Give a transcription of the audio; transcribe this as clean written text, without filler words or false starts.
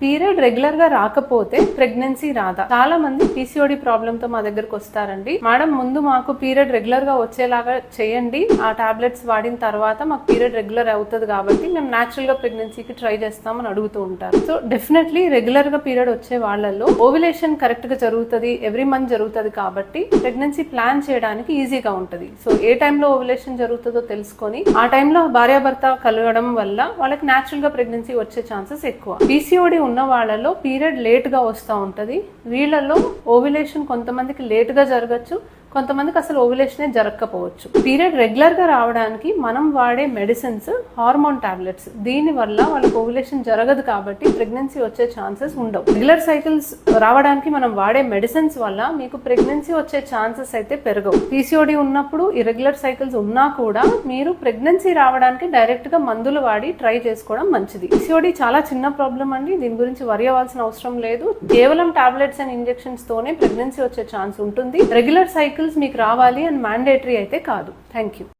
Period regular గా రాకపోతే pregnancy రాదా? చాలా మంది పీసీఓడి ప్రాబ్లమ్ తో మా దగ్గరకు వస్తారండి. మేడం ముందు మాకు పీరియడ్ రెగ్యులర్ గా వచ్చేలాగా చేయండి, ఆ టాబ్లెట్స్ వాడిన తర్వాత మాకు పీరియడ్ రెగ్యులర్ అవుతుంది కాబట్టి మేము న్యాచురల్ గా ప్రెగ్నెన్సీకి ట్రై చేస్తామని అడుగుతూ ఉంటారు. సో డెఫినెట్లీ రెగ్యులర్ గా పీరియడ్ వచ్చే వాళ్ళలో ఓవ్యులేషన్ కరెక్ట్ గా జరుగుతుంది, ఎవ్రీ మంత్ జరుగుతుంది కాబట్టి ప్రెగ్నెన్సీ ప్లాన్ చేయడానికి ఈజీగా ఉంటుంది. సో ఏ టైంలో ఓవ్యులేషన్ జరుగుతుందో తెలుసుకొని ఆ టైంలో భార్యాభర్త కలగడం వల్ల వాళ్ళకి న్యాచురల్ గా ప్రెగ్నెన్సీ వచ్చే ఛాన్సెస్ ఎక్కువ. పీసీఓడి ఉన్న వాళ్ళలో పీరియడ్ లేట్ గా వస్తూ ఉంటది. వీళ్ళలో ఓవ్యులేషన్ కొంతమందికి లేట్ గా జరగచ్చు, కొంతమందికి అసలు ఓవ్యులేషనే జరగకపోవచ్చు. పీరియడ్ రెగ్యులర్ గా రావడానికి మనం వాడే మెడిసిన్స్ హార్మోన్ టాబ్లెట్స్, దీని వల్ల వాళ్ళకి ఓవ్యులేషన్ జరగదు కాబట్టి ప్రెగ్నెన్సీ వచ్చే ఛాన్సెస్ ఉండవు. రెగ్యులర్ సైకిల్స్ రావడానికి మనం వాడే మెడిసిన్స్ వల్ల మీకు ప్రెగ్నెన్సీ వచ్చే ఛాన్సెస్ అయితే పెరగవు. పీసీఓడి ఉన్నప్పుడు ఇర్రెగ్యులర్ సైకిల్స్ ఉన్నా కూడా మీరు ప్రెగ్నెన్సీ రావడానికి డైరెక్ట్ గా మందులు వాడి ట్రై చేసుకోవడం మంచిది. పీసీఓడి చాలా చిన్న ప్రాబ్లం అండి, దీని గురించి వరి అవ్వాల్సిన అవసరం లేదు. కేవలం టాబ్లెట్స్ అండ్ ఇంజెక్షన్స్ తోనే ప్రెగ్నెన్సీ వచ్చే ఛాన్స్ ఉంటుంది. రెగ్యులర్ సైకిల్స్ మీకు రావాలి అని మ్యాండేటరీ అయితే కాదు. Thank you.